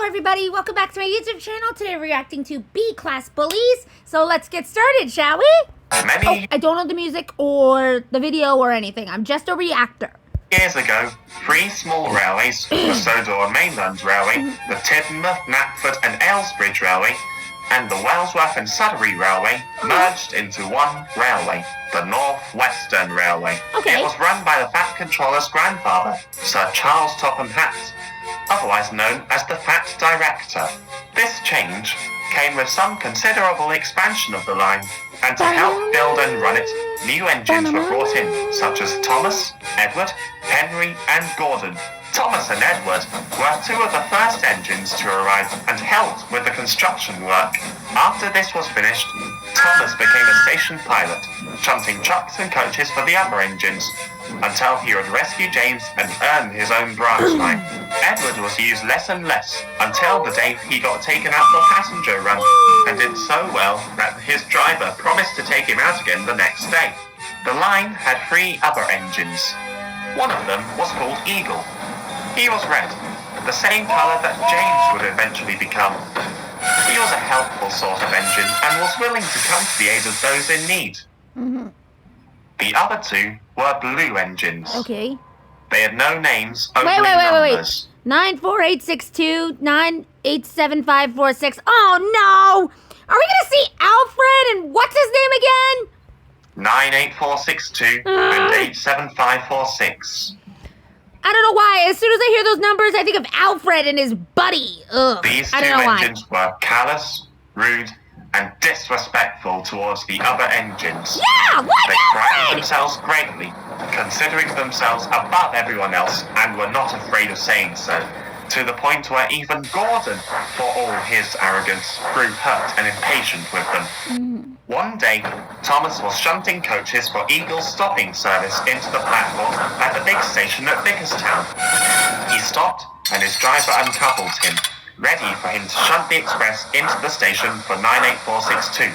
everybody, welcome back to my YouTube channel. Today we're reacting to B-Class Bullies. So let's get started, shall we? I don't know the music or the video or anything. I'm just a reactor. Years ago, 3 small railways, the Sodor and Mainland Railway, the Tidmouth, Knapford and Aylesbridge Railway, and the Wellsworth and Sudbury Railway merged into one railway, the North Western Railway. Okay. It was run by the Fat Controller's grandfather, Sir Charles Topham Hatt, otherwise known as the Fat Director. This change came with some considerable expansion of the line, and to help build and run it, new engines were brought in, such as Thomas, Edward, Henry and Gordon. Thomas and Edward were 2 of the first engines to arrive and helped with the construction work. After this was finished, Thomas became a station pilot, shunting trucks and coaches for the other engines, until he would rescue James and earn his own branch line. Edward was used less and less, until the day he got taken out for passenger run, and did so well that his driver promised to take him out again the next day. The line had 3 other engines. One of them was called Eagle. He was red, the same colour that James would eventually become. He was a helpful sort of engine and was willing to come to the aid of those in need. The other 2 were blue engines. Okay. They had no names, only numbers. 94862 9875546. Oh no! Are we gonna see Alfred and what's his name again? 98462 and 87546. I don't know why. As soon as I hear those numbers, I think of Alfred and his buddy. Ugh. These 2 engines were callous, rude, and disrespectful towards the other engines. Yeah, what? They prided themselves greatly, considering themselves above everyone else, and were not afraid of saying so, to the point where even Gordon, for all his arrogance, grew hurt and impatient with them. One day, Thomas was shunting coaches for Eagle's stopping service into the platform at the big station at Vickerstown. He stopped, and his driver uncoupled him, ready for him to shunt the express into the station for 98462.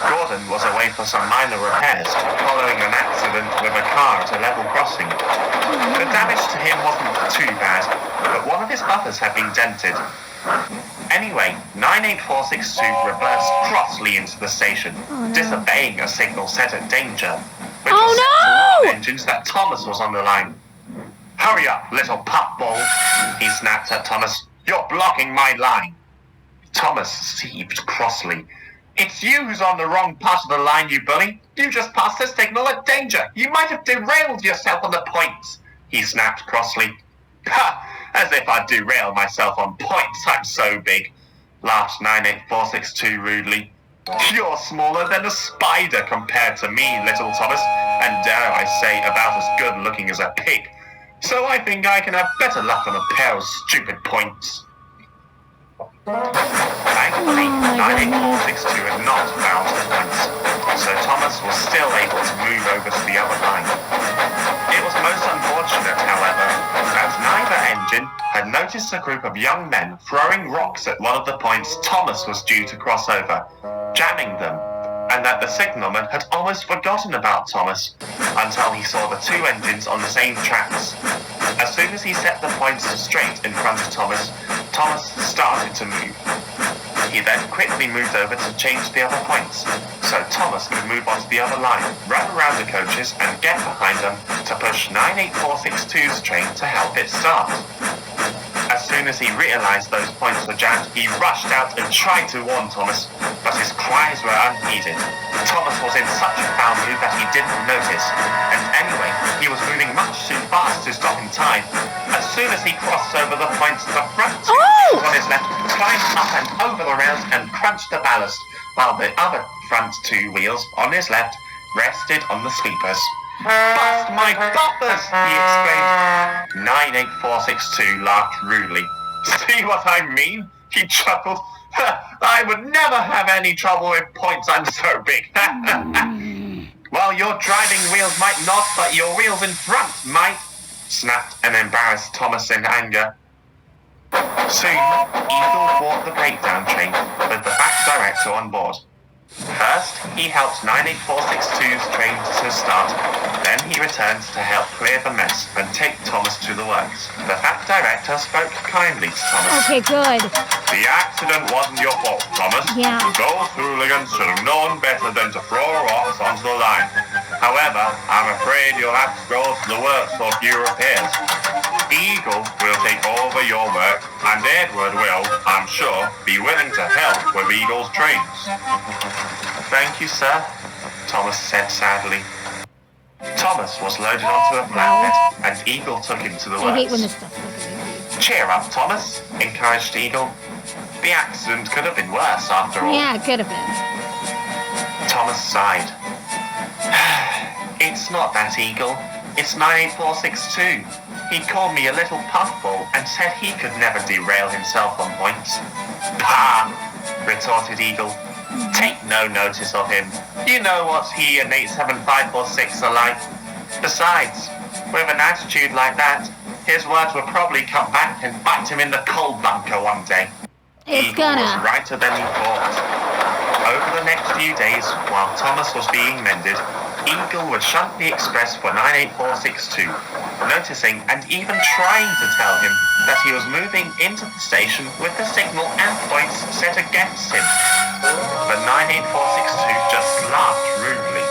Gordon was away for some minor repairs, following an accident with a car at a level crossing. The damage to him wasn't too bad, but one of his buffers had been dented. Anyway, 98462 reversed crossly into the station, disobeying a signal set at danger, which was set to warn engines that Thomas was on the line. "Hurry up, little puffball," he snapped at Thomas. "You're blocking my line." Thomas seethed crossly. "It's you who's on the wrong part of the line, you bully. You just passed the signal at danger. You might have derailed yourself on the points," he snapped crossly. "Ha! As if I'd derail myself on points, I'm so big," laughed 98462 rudely. "You're smaller than a spider compared to me, little Thomas, and dare I say about as good looking as a pig. So I think I can have better luck on a pair of stupid points." Thankfully, 98462 had not found the points, so Thomas was still able to move over to the other line. It was most unfortunate, however, that neither engine had noticed a group of young men throwing rocks at one of the points Thomas was due to cross over, jamming them, and that the signalman had almost forgotten about Thomas until he saw the 2 engines on the same tracks. As soon as he set the points straight in front of Thomas, Thomas started to move. He then quickly moved over to change the other points, so Thomas could move onto the other line, run around the coaches and get behind them to push 98462's train to help it start. As soon as he realized those points were jammed, he rushed out and tried to warn Thomas, but his cries were unheeded. Thomas was in such a foul mood that he didn't notice, and anyway, he was moving much too fast to stop in time. As soon as he crossed over the points, the front 2 wheels on his left climbed up and over the rails and crunched the ballast, while the other front 2 wheels on his left rested on the sleepers. "Bust my buffers!" he exclaimed. 98462 laughed rudely. "See what I mean?" he chuckled. "I would never have any trouble with points, I'm so big." "Well, your driving wheels might not, but your wheels in front might," snapped an embarrassed Thomas in anger. Soon, Eagle bought the breakdown train with the Fat Director on board. First, he helped 98462's train to start. Then he returned to help clear the mess and take Thomas to the works. The Fat Director spoke kindly to Thomas. Okay, good. The accident wasn't your fault, Thomas. Yeah. Those hooligans should have known better than to throw rocks onto the line. However, I'm afraid you'll have to go to the works for a few repairs. Eagle will take over your work, and Edward will, I'm sure, be willing to help with Eagle's trains. Thank you, sir, Thomas said sadly. Thomas was loaded onto a flatbed, and Eagle took him to the I hate when works. this stuff happens. Cheer up, Thomas, encouraged Eagle. The accident could have been worse after all. Yeah, it could have been. Thomas sighed. It's not that, Eagle. It's 98462. He called me a little puffball and said he could never derail himself on points. Pah! Retorted Eagle. Take no notice of him. You know what he and 87546 are like. Besides, with an attitude like that, his words will probably come back and bite him in the coal bunker one day. It's Eagle was gonna. righter than he thought. Over the next few days, while Thomas was being mended, Eagle would shunt the express for 98462, noticing and even trying to tell him that he was moving into the station with the signal and points set against him. But 98462 just laughed rudely.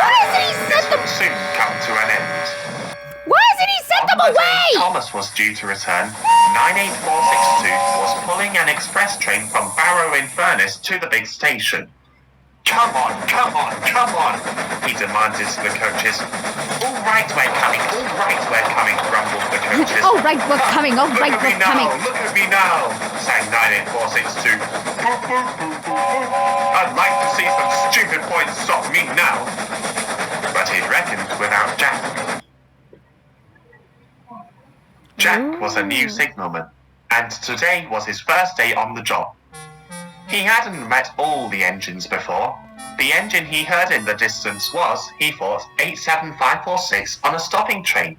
Why hasn't he sent them? Would soon come to an end. Why hasn't he sent them On the day away? Thomas was due to return, 98462 was pulling an express train from Barrow-in-Furness to the big station. Come on, come on, come on, he demanded to the coaches. All right, we're coming, grumbled the coaches. Oh, right, we're coming. Oh, right, we're coming. Look at me now, sang 98462. I'd like to see some stupid points stop me now. But he'd reckoned without Jack. Jack was a new signalman, and today was his first day on the job. He hadn't met all the engines before. The engine he heard in the distance was, he thought, 87546 on a stopping train.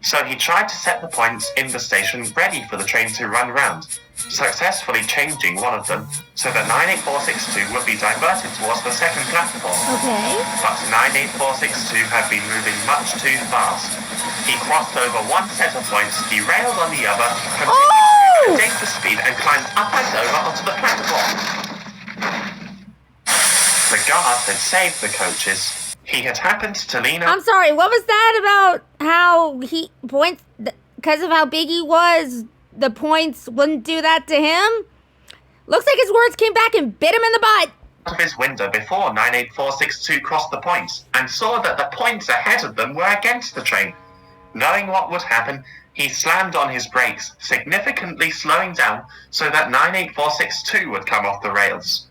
So he tried to set the points in the station ready for the train to run round, successfully changing one of them so that 98462 would be diverted towards the second platform. Okay. But 98462 had been moving much too fast. He crossed over one set of points, derailed on the other, continued to move at dangerous speed and climbed up and over onto the platform. The guards had saved the coaches. He had happened to lean up. I'm sorry, what was that about how he points, because of how big he was, the points wouldn't do that to him? Looks like his words came back and bit him in the butt. Of his window before 98462 crossed the points and saw that the points ahead of them were against the train. Knowing what would happen, he slammed on his brakes, significantly slowing down so that 98462 would come off the rails.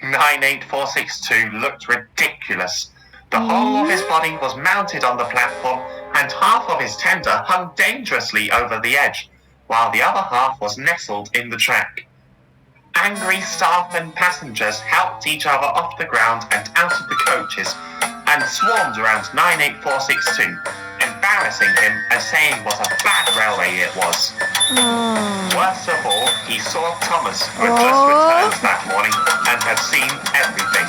98462 looked ridiculous. The whole of his body was mounted on the platform and half of his tender hung dangerously over the edge, while the other half was nestled in the track. Angry staff and passengers helped each other off the ground and out of the coaches and swarmed around 98462, embarrassing him and saying what a bad railway it was. Worst of all, he saw Thomas, who had just returned that morning and had seen everything.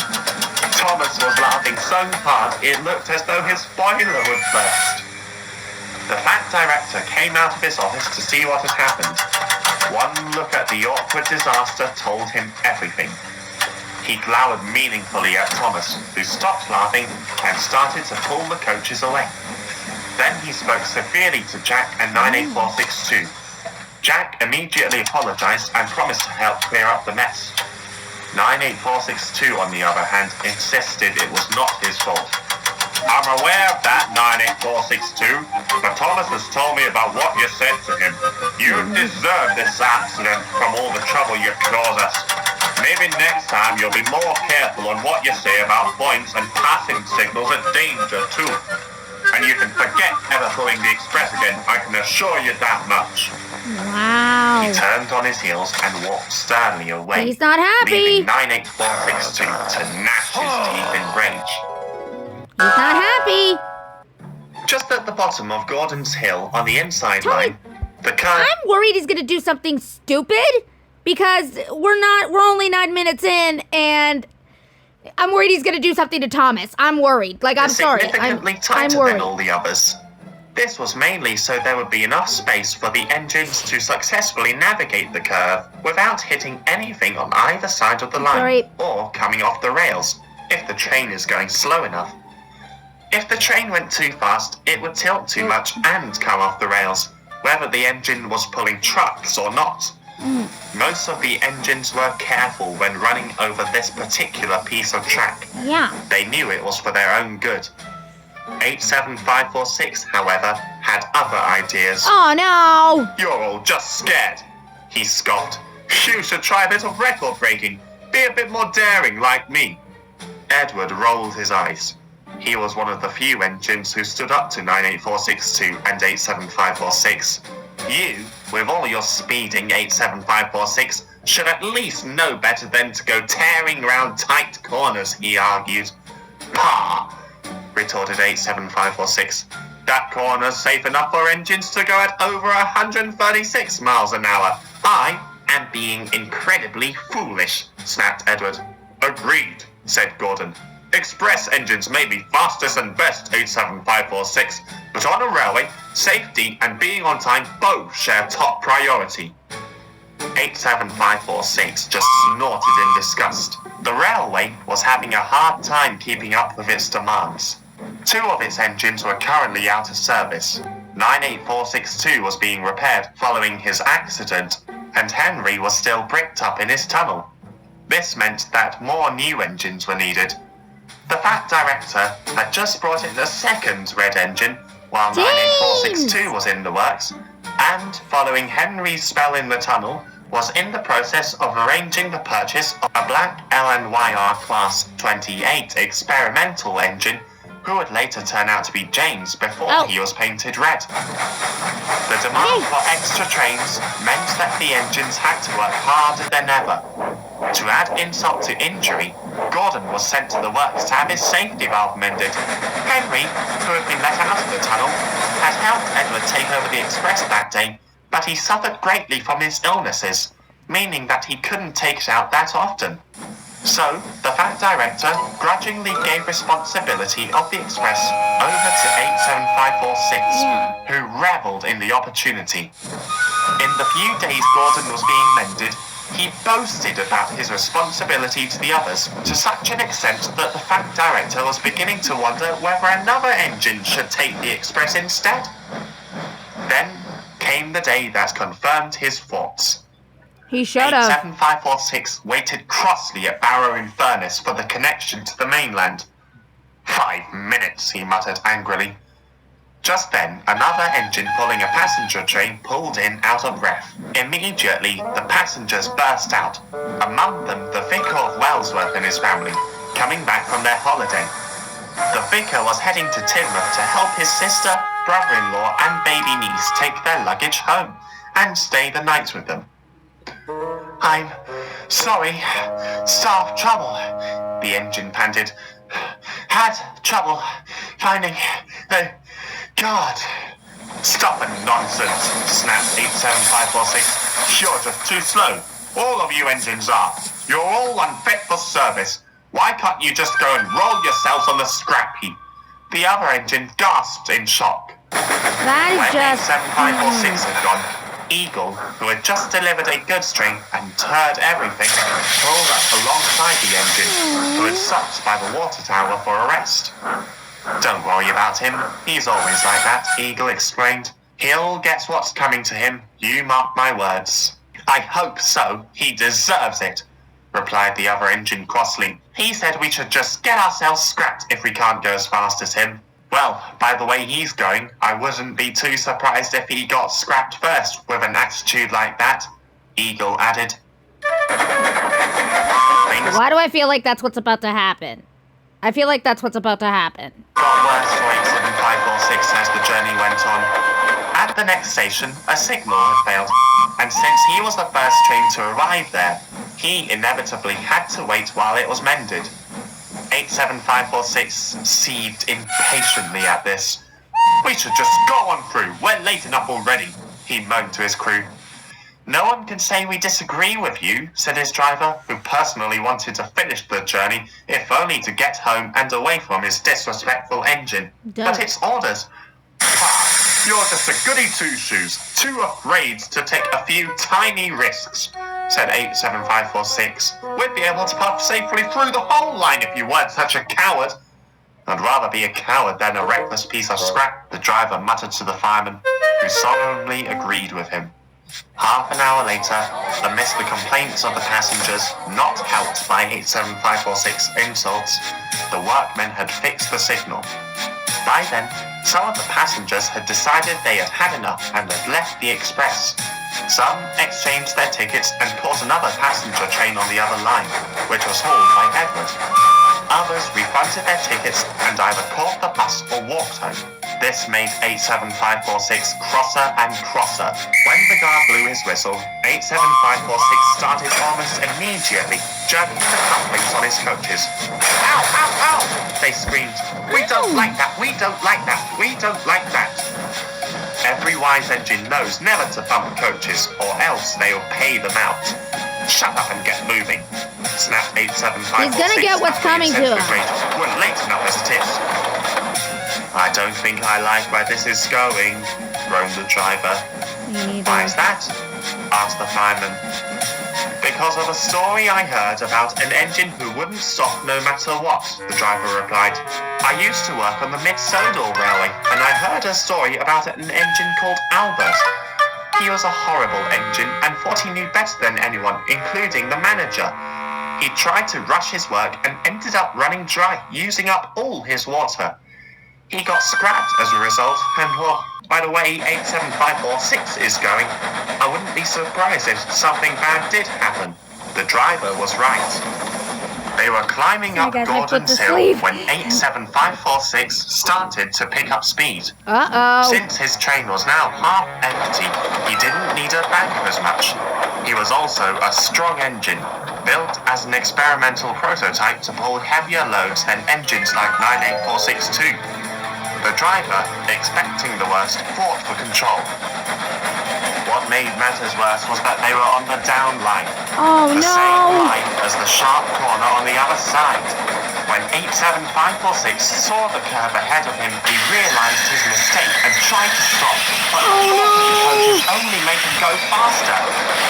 Thomas was laughing so hard it looked as though his boiler would burst. The Fat Director came out of his office to see what had happened. One look at the awkward disaster told him everything. He glowered meaningfully at Thomas, who stopped laughing and started to pull the coaches away. Then he spoke severely to Jack and 98462. Jack immediately apologized and promised to help clear up the mess. 98462, on the other hand, insisted it was not his fault. I'm aware of that, 98462, but Thomas has told me about what you said to him. You deserve this accident from all the trouble you've caused us. Maybe next time you'll be more careful on what you say about points and passing signals at danger too. And you can forget ever pulling the express again, I can assure you that much. Wow. He turned on his heels and walked sternly away. He's not happy. Leaving 98462 to gnash his teeth in rage. He's not happy. Just at the bottom of Gordon's Hill on the inside Tony, line, the car... I'm worried he's gonna do something stupid. because we're only 9 minutes in, and I'm worried he's gonna do something to Thomas. I'm worried. Like, I'm sorry. Significantly I'm tighter worried. than all the others. This was mainly so there would be enough space for the engines to successfully navigate the curve without hitting anything on either side of the line Sorry. or coming off the rails if the train is going slow enough. If the train went too fast, it would tilt too much and come off the rails, whether the engine was pulling trucks or not. Most of the engines were careful when running over this particular piece of track. Yeah. They knew it was for their own good. 87546, however, had other ideas. Oh, no. You're all just scared, he scoffed. You should try a bit of record breaking. Be a bit more daring like me. Edward rolled his eyes. He was one of the few engines who stood up to 98462 and 87546. You, with all your speeding 87546, should at least know better than to go tearing round tight corners, he argued. Pah! Retorted 87546. That corner's safe enough for engines to go at over 136 miles an hour. I am being incredibly foolish, snapped Edward. Agreed, said Gordon. Express engines may be fastest and best, 87546, but on a railway, safety and being on time both share top priority. 87546 just snorted in disgust. The railway was having a hard time keeping up with its demands. 2 of its engines were currently out of service. 98462 was being repaired following his accident, and Henry was still bricked up in his tunnel. This meant that more new engines were needed. The Fat Director had just brought in a second red engine, while 98462 was in the works, and following Henry's spell in the tunnel, was in the process of arranging the purchase of a black LNYR Class 28 experimental engine who would later turn out to be James before he was painted red. The demand for extra trains meant that the engines had to work harder than ever. To add insult to injury, Gordon was sent to the works to have his safety valve mended. Henry, who had been let out of the tunnel, had helped Edward take over the express that day, but he suffered greatly from his illnesses, meaning that he couldn't take it out that often. So, the Fat Director grudgingly gave responsibility of the express over to 87546, who revelled in the opportunity. In the few days Gordon was being mended, he boasted about his responsibility to the others to such an extent that the Fat Director was beginning to wonder whether another engine should take the express instead. Then came the day that confirmed his thoughts. He showed up. 87546 waited crossly at Barrow in Furness for the connection to the mainland. 5 minutes, he muttered angrily. Just then, another engine pulling a passenger train pulled in out of breath. Immediately, the passengers burst out, among them the Vicar of Wellsworth and his family, coming back from their holiday. The Vicar was heading to Teignmouth to help his sister, brother-in-law and baby niece take their luggage home and stay the night with them. I'm sorry, staff trouble, the engine panted. Had trouble finding the guard. Stop the nonsense, snapped 87546. You're just too slow. All of you engines are. You're all unfit for service. Why can't you just go and roll yourselves on the scrap heap? The other engine gasped in shock. That is When just... 87546 had gone, Eagle, who had just delivered a goods train and heard everything, pulled up alongside the engine, who had stopped by the water tower for a rest. Don't worry about him. He's always like that, Eagle explained. He'll get what's coming to him, you mark my words. I hope so. He deserves it, replied the other engine crossly. He said we should just get ourselves scrapped if we can't go as fast as him. Well, by the way he's going, I wouldn't be too surprised if he got scrapped first with an attitude like that, Eagle added. Why do I feel like that's what's about to happen? I feel like that's what's about to happen. Got worse for 87546 as the journey went on. At the next station, a signal had failed, and since he was the first train to arrive there, he inevitably had to wait while it was mended. 87546 seethed impatiently at this. We should just go on through. We're late enough already, he moaned to his crew. "No one can say we disagree with you," said his driver, who personally wanted to finish the journey, if only to get home and away from his disrespectful engine. Duh. "But it's orders." "Ah, you're just a goody two-shoes, too afraid to take a few tiny risks," said 87546. "We'd be able to puff safely through the whole line if you weren't such a coward." "I'd rather be a coward than a reckless piece of scrap," the driver muttered to the fireman, who solemnly agreed with him. Half an hour later, amidst the complaints of the passengers, not helped by 87546 insults, the workmen had fixed the signal. By then, some of the passengers had decided they had had enough and had left the express. Some exchanged their tickets and caught another passenger train on the other line, which was hauled by Edward. Others refunded their tickets and either caught the bus or walked home. This made 87546 crosser and crosser. When the guard blew his whistle, 87546 started almost immediately jerking the couplings on his coaches. "Ow, ow, ow!" they screamed. "We don't like that, we don't like that, we don't like that." Every wise engine knows never to bump coaches, or else they'll pay them out. "Shut up and get moving," snapped 87546. He's gonna get what's coming to him. "We're late enough as it is." "I don't think I like where this is going," groaned the driver. "Why is that?" asked the fireman. "Because of a story I heard about an engine who wouldn't stop no matter what," the driver replied. "I used to work on the Mid-Sodal Railway, and I heard a story about an engine called Albert. He was a horrible engine and thought he knew better than anyone, including the manager. He tried to rush his work and ended up running dry, using up all his water. He got scrapped as a result, and well, by the way 87546 is going, I wouldn't be surprised if something bad did happen." The driver was right. They were climbing up Gordon's Hill when 87546 started to pick up speed. Uh-oh. Since his train was now half empty, he didn't need a bank as much. He was also a strong engine, built as an experimental prototype to pull heavier loads than engines like 98462. The driver, expecting the worst, fought for control. What made matters worse was that they were on the down line. Oh, The no. same line as the sharp corner on the other side. When 87546 saw the curve ahead of him, he realized his mistake and tried to stop. But the coaches only made him go faster.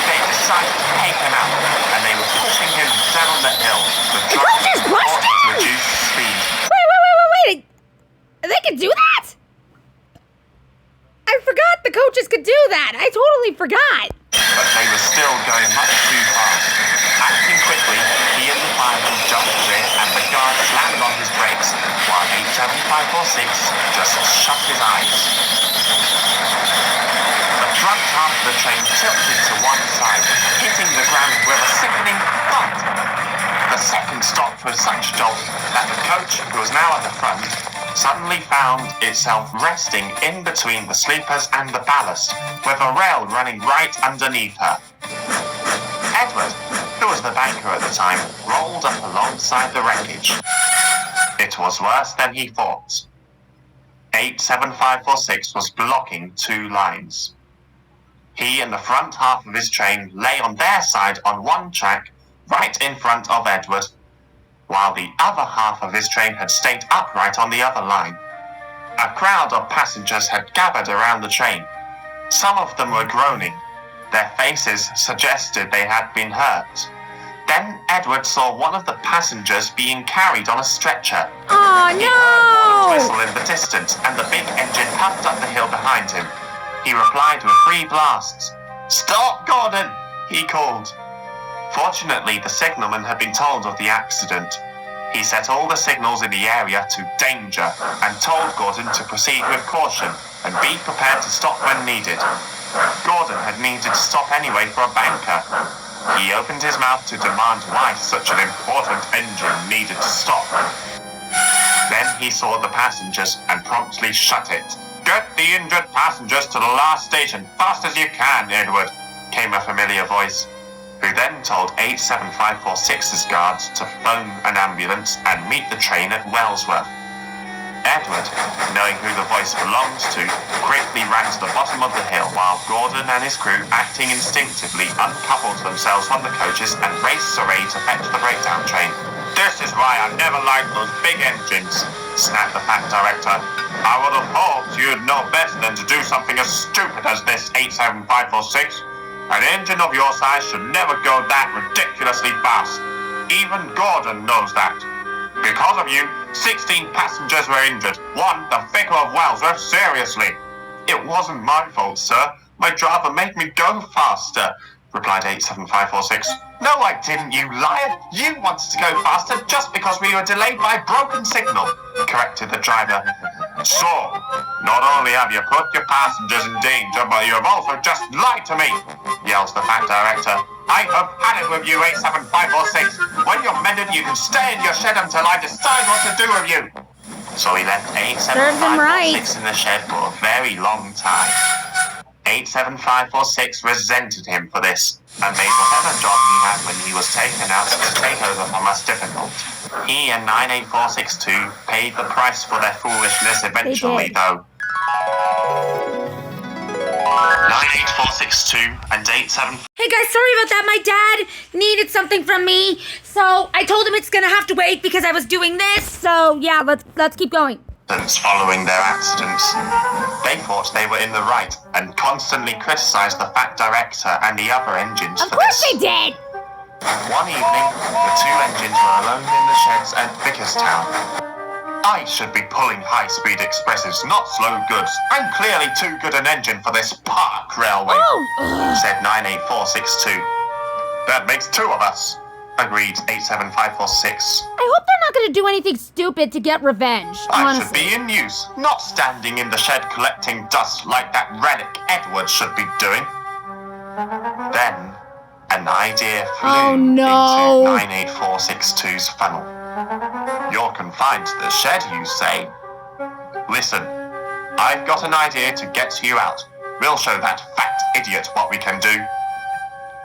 They decided to take him out, and they were pushing him down the hill. The coaches driver pushed fought to him! reduce speed. Wait. They could do that? I forgot the coaches could do that. I totally forgot. But they were still going much too fast. Acting quickly, he and the fireman jumped clear and the guard slammed on his brakes, while 87546 just shut his eyes. The front half of the train tilted to one side, hitting the ground with a sickening thud. The second stopped with such a jolt that the coach, who was now at the front, suddenly found itself resting in between the sleepers and the ballast, with a rail running right underneath her. Edward, who was the banker at the time, rolled up alongside the wreckage. It was worse than he thought. 87546 was blocking two lines. He and the front half of his train lay on their side on one track, right in front of Edward, while the other half of his train had stayed upright on the other line. A crowd of passengers had gathered around the train. Some of them were groaning. Their faces suggested they had been hurt. Then Edward saw one of the passengers being carried on a stretcher. Oh, He heard Gordon's no! whistle in the distance, and the big engine puffed up the hill behind him. He replied with 3 blasts. "Stop, Gordon!" he called. Fortunately, the signalman had been told of the accident. He set all the signals in the area to danger and told Gordon to proceed with caution and be prepared to stop when needed. Gordon had needed to stop anyway for a banker. He opened his mouth to demand why such an important engine needed to stop. Then he saw the passengers and promptly shut it. "Get the injured passengers to the last station fast as you can, Edward," came a familiar voice, who then told 87546's guards to phone an ambulance and meet the train at Wellsworth. Edward, knowing who the voice belonged to, quickly ran to the bottom of the hill while Gordon and his crew, acting instinctively, uncoupled themselves from the coaches and raced away to fetch the breakdown train. This is why I never liked those big engines, snapped the Fat Director. I would have hoped you'd know better than to do something as stupid as this 87546. An engine of your size should never go that ridiculously fast. Even Gordon knows that. Because of you, 16 passengers were injured. One, the Vicar of Wellsworth, seriously. It wasn't my fault, sir. My driver made me go faster, replied 87546. No, I didn't, you liar. You wanted to go faster just because we were delayed by a broken signal, corrected the driver. So, not only have you put your passengers in danger, but you have also just lied to me, yells the Fat Director. I have had it with you, 87546. When you're mended, you can stay in your shed until I decide what to do with you. So he left 87546 in the shed for a very long time. 87546 resented him for this and made whatever job he had when he was taken out to take over from us difficult. He and 98462 paid the price for their foolishness eventually, though. 98462 and 875. Hey guys, sorry about that. My dad needed something from me, so I told him it's gonna have to wait because I was doing this. So yeah, let's keep going. Following their accidents, they thought they were in the right and constantly criticized the Fat Director and the other engines for this. Of course they did! One evening, the two engines were alone in the sheds at Vickerstown. I should be pulling high-speed expresses, not slow goods. I'm clearly too good an engine for this park railway, said 98462. That makes two of us, agreed 87546. I hope they're not going to do anything stupid to get revenge, honestly. I should be in use, not standing in the shed collecting dust like that relic Edward should be doing. Then, an idea flew into 98462's funnel. You're confined to the shed, you say? Listen, I've got an idea to get you out. We'll show that fat idiot what we can do.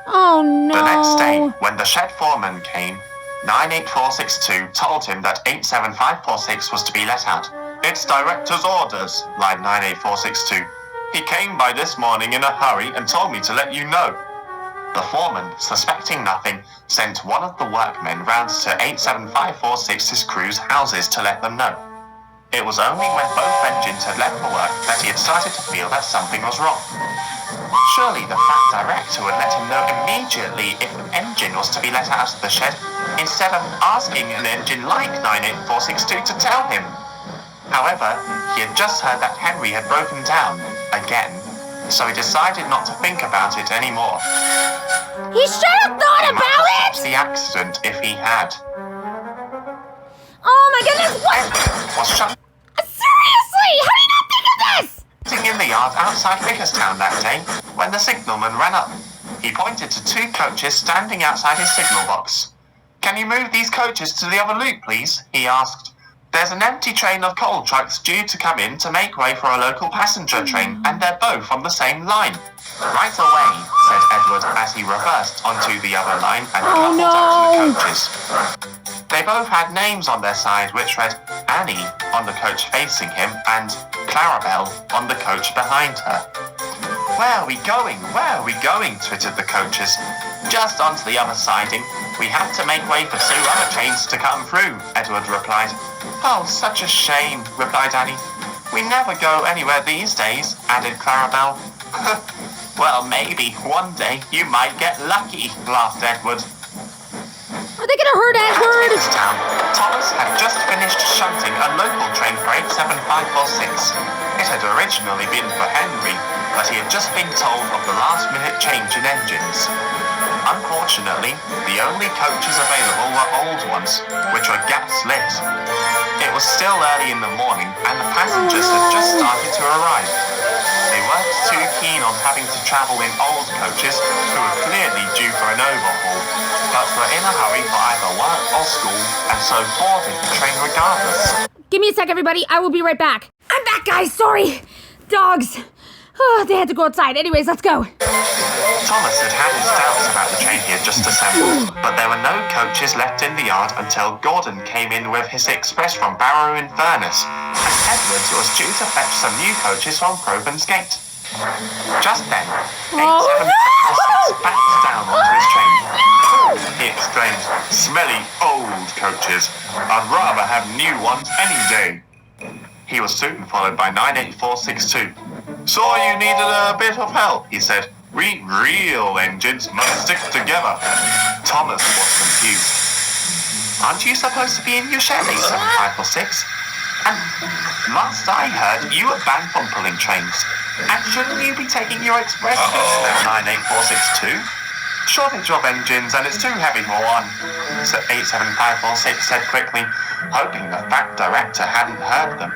Oh no. The next day, when the shed foreman came, 98462 told him that 87546 was to be let out. It's director's orders, lied 98462. He came by this morning in a hurry and told me to let you know. The foreman, suspecting nothing, sent one of the workmen round to 87546's crew's houses to let them know. It was only when both engines had left for work that he had started to feel that something was wrong. Surely the Fat Director would let him know immediately if an engine was to be let out of the shed, instead of asking an engine like 98462 to tell him. However, he had just heard that Henry had broken down, again, so he decided not to think about it anymore. He should have thought about it! The accident if he had. Oh my goodness, what? Edward was shut Seriously, how do you not think of this? sitting in the yard outside Vickerstown that day when the signalman ran up. He pointed to two coaches standing outside his signal box. Can you move these coaches to the other loop, please? He asked. There's an empty train of coal trucks due to come in to make way for a local passenger train, and they're both on the same line. Right away, said Edward as he reversed onto the other line and coupled out to the coaches. They both had names on their side which read Annie on the coach facing him and Clarabelle on the coach behind her. Where are we going? Where are we going? Twittered the coaches. Just onto the other siding. We have to make way for two other trains to come through, Edward replied. Oh, such a shame, replied Annie. We never go anywhere these days, added Clarabelle. Well, maybe one day you might get lucky, laughed Edward. Are they gonna hurt Edward? At town, Thomas had just finished shunting a local train for 87546. It had originally been for Henry, but he had just been told of the last-minute change in engines. Unfortunately, the only coaches available were old ones, which were gas-lit. It was still early in the morning, and the passengers had just started to arrive. They weren't too keen on having to travel in old coaches, who were clearly due for an overhaul, but were in a hurry for either work or school, and so boarded the train regardless. Give me a sec, everybody. I will be right back. I'm back, guys. Sorry. Dogs. Oh, they had to go outside. Anyways, let's go. Thomas had had his doubts about the train he had just assembled, but there were no coaches left in the yard until Gordon came in with his express from Barrow in Furness, and Edward was due to fetch some new coaches from Crowburn's Gate. Just then, 8746 backed down onto his train. He exclaimed, "Smelly old coaches. I'd rather have new ones any day." He was soon followed by 98462. "Saw you needed a bit of help," he said. "We real engines must stick together." Thomas was confused. "Aren't you supposed to be in your shed, 87546? And last I heard, you were banned from pulling trains. And shouldn't you be taking your express now, 98462? Shortage of engines, and it's too heavy for one," 87546 said quickly, hoping the fat director hadn't heard them.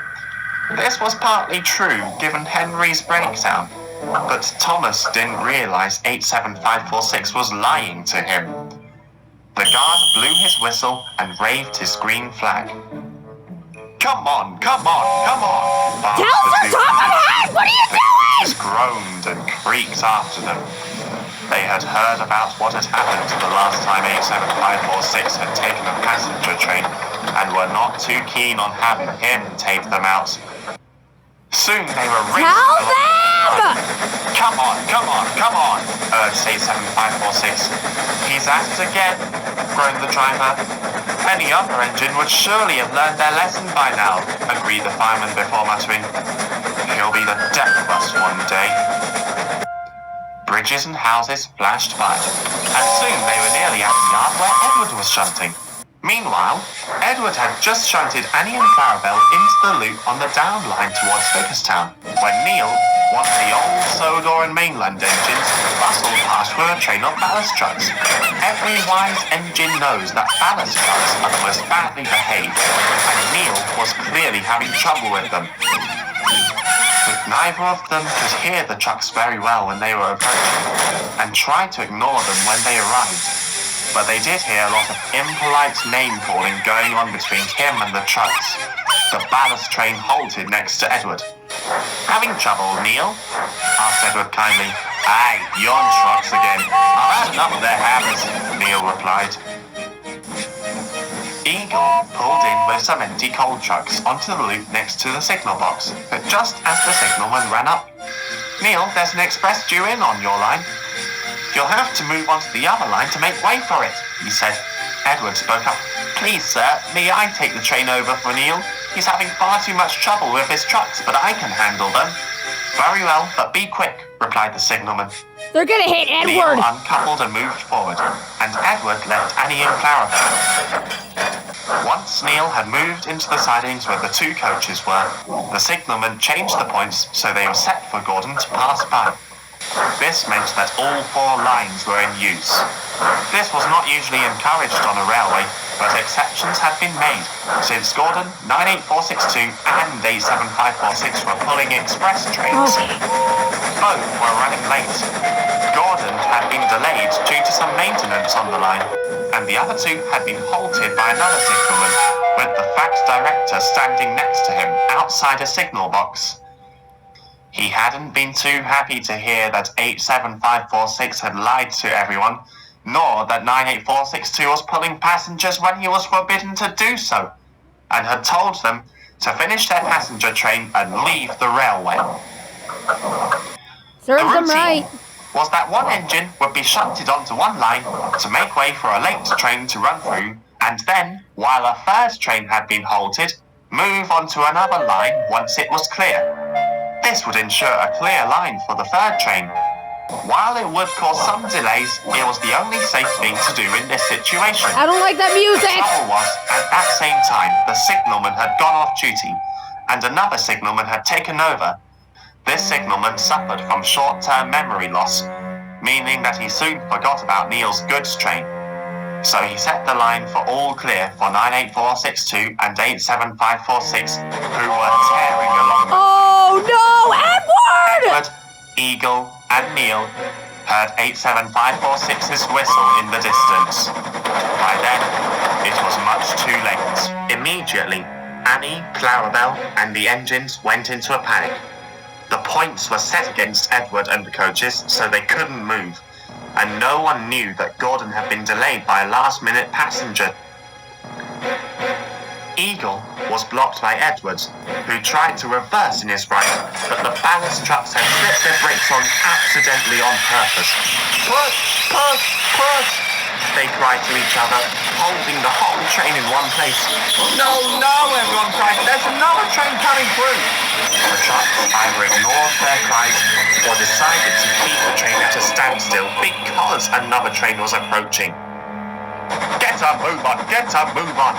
This was partly true, given Henry's breakdown, but Thomas didn't realize 87546 was lying to him. The guard blew his whistle and waved his green flag. "Come on, come on, come on!" Tell us your top ahead! What are you doing? The groaned and creaked after them. They had heard about what had happened the last time 87546 had taken a passenger train and were not too keen on having him take them out. Soon they were racing Tell along. them! "Come on, come on, come on," urged 87546. "He's at it again," groaned the driver. "Any other engine would surely have learned their lesson by now," agreed the fireman before muttering, "He'll be the death of us one day." Bridges and houses flashed by, and soon they were nearly at the yard where Edward was shunting. Meanwhile, Edward had just shunted Annie and Clarabelle into the loop on the down line towards Vicarstown, when Neil, one of the old Sodor and Mainland engines, bustled past with a train of ballast trucks. Every wise engine knows that ballast trucks are the most badly behaved, and Neil was clearly having trouble with them. But neither of them could hear the trucks very well when they were approaching, and tried to ignore them when they arrived. But they did hear a lot of impolite name-calling going on between him and the trucks. The ballast train halted next to Edward. "Having trouble, Neil?" asked Edward kindly. "Aye, yon trucks again. I've had enough of their habits," Neil replied. Eagle pulled in with some empty coal trucks onto the loop next to the signal box, but just as the signalman ran up, "Neil, there's an express due in on your line. You'll have to move onto the other line to make way for it," he said. Edward spoke up. "Please, sir, may I take the train over for Neil? He's having far too much trouble with his trucks, but I can handle them." "Very well, but be quick," replied the signalman. They're gonna hit Edward. Neil uncoupled and moved forward, and Edward left Annie and Clarabelle. Once Neil had moved into the sidings where the two coaches were, the signalman changed the points so they were set for Gordon to pass by. This meant that all four lines were in use. This was not usually encouraged on a railway, but exceptions had been made, since Gordon, 98462 and 87546 were pulling express trains. Both were running late. Gordon had been delayed due to some maintenance on the line, and the other two had been halted by another signalman, with the fat director standing next to him outside a signal box. He hadn't been too happy to hear that 87546 had lied to everyone, nor that 98462 was pulling passengers when he was forbidden to do so, and had told them to finish their passenger train and leave the railway. Serves The them routine right. was that one engine would be shunted onto one line to make way for a late train to run through, and then, while a third train had been halted, move onto another line once it was clear. This would ensure a clear line for the third train. While it would cause some delays, it was the only safe thing to do in this situation. I don't like that The music. trouble was, at that same time, the signalman had gone off duty, and another signalman had taken over. This signalman suffered from short-term memory loss, meaning that he soon forgot about Neil's goods train. So he set the line for all clear for 98462 and 87546, who were tearing along. Oh no, Edward! Edward, Eagle, and Neil heard 87546's whistle in the distance. By then, it was much too late. Immediately, Annie, Clarabelle, and the engines went into a panic. The points were set against Edward and the coaches, so they couldn't move, and no one knew that Gordon had been delayed by a last-minute passenger. Eagle was blocked by Edward, who tried to reverse in his right, but the ballast trucks had slipped their brakes on accidentally on purpose. Push! Push! Push! They cried to each other, holding the whole train in one place. No, no, everyone cried, there's another train coming through! The trucks either ignored their cries or decided to keep the train at a standstill because another train was approaching. Get up, move on, get up, move on!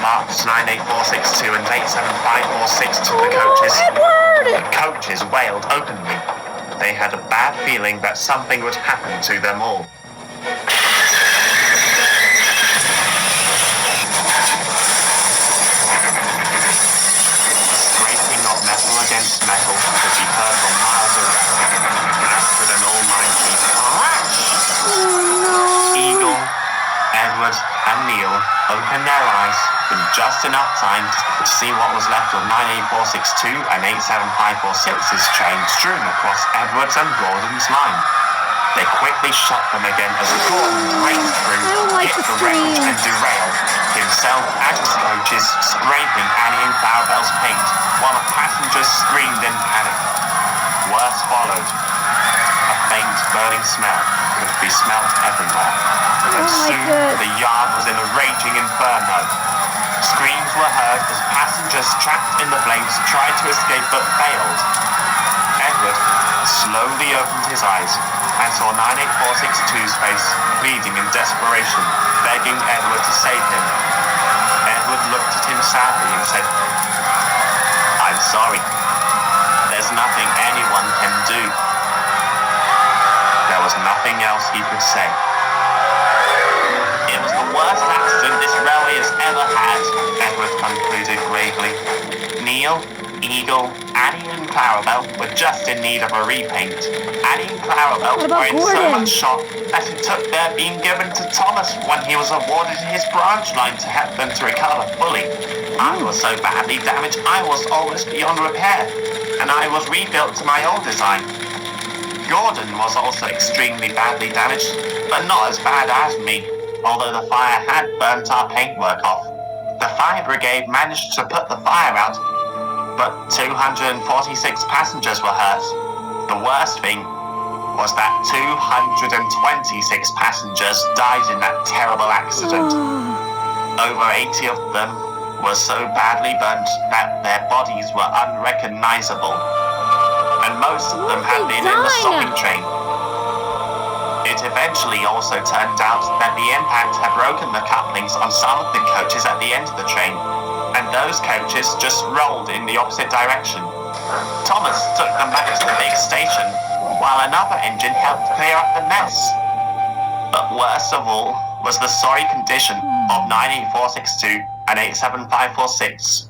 Marks 98462 and 87546 to the coaches. Edward! The coaches wailed openly. They had a bad feeling that something would happen to them all. Scraping of metal against metal could be heard from miles around, as could an almighty crash. Eagle, Edward, and Neil opened their eyes in just enough time to see what was left of 98462 and 87546's train strewn across Edward's and Gordon's line. They quickly shut them again as Gordon raced through, hit the wreckage and derailed, himself and his coaches scraping Annie and Clarabelle's paint, while the passengers screamed in panic. Worse followed. A faint burning smell could be smelt everywhere, and soon the yard was in a raging inferno. Screams were heard as passengers trapped in the flames tried to escape but failed. Edward slowly opened his eyes and saw 98462's face, bleeding in desperation, begging Edward to save him. Edward looked at him sadly and said, "I'm sorry. There's nothing anyone can do." There was nothing else he could say. It was the worst accident this railway has ever had, Edward concluded gravely. Neil, Eagle, Annie and Clarabelle were just in need of a repaint. Annie and Clarabelle were in so much shock that it took their being given to Thomas when he was awarded his branch line to help them to recover fully. I was so badly damaged I was almost beyond repair, and I was rebuilt to my old design. Gordon was also extremely badly damaged, but not as bad as me, although the fire had burnt our paintwork off. The fire brigade managed to put the fire out, but 246 passengers were hurt. The worst thing was that 226 passengers died in that terrible accident. Over 80 of them were so badly burnt that their bodies were unrecognizable, and most of them had been in the stopping train. It eventually also turned out that the impact had broken the couplings on some of the coaches at the end of the train, and those coaches just rolled in the opposite direction. Thomas took them back to the big station, while another engine helped clear up the mess. But worst of all was the sorry condition of 98462 and 87546,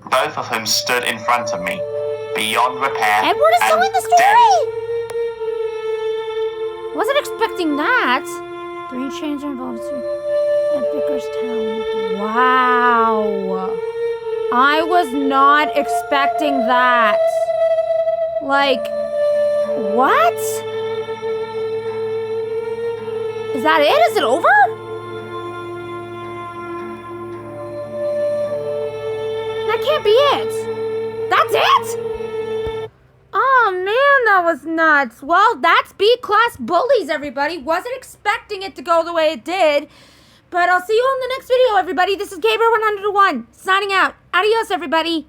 both of whom stood in front of me, beyond repair Edward is and telling the dead. story! Wasn't expecting that. 3 trains are involved at Vickerstown. Wow. I was not expecting that. Like, what? Is that it? Is it over? That can't be it. That's it? Oh man, that was nuts. Well, that's B-class bullies, everybody. Wasn't expecting it to go the way it did. But I'll see you in the next video, everybody. This is Gabriel 101, signing out. Adios, everybody.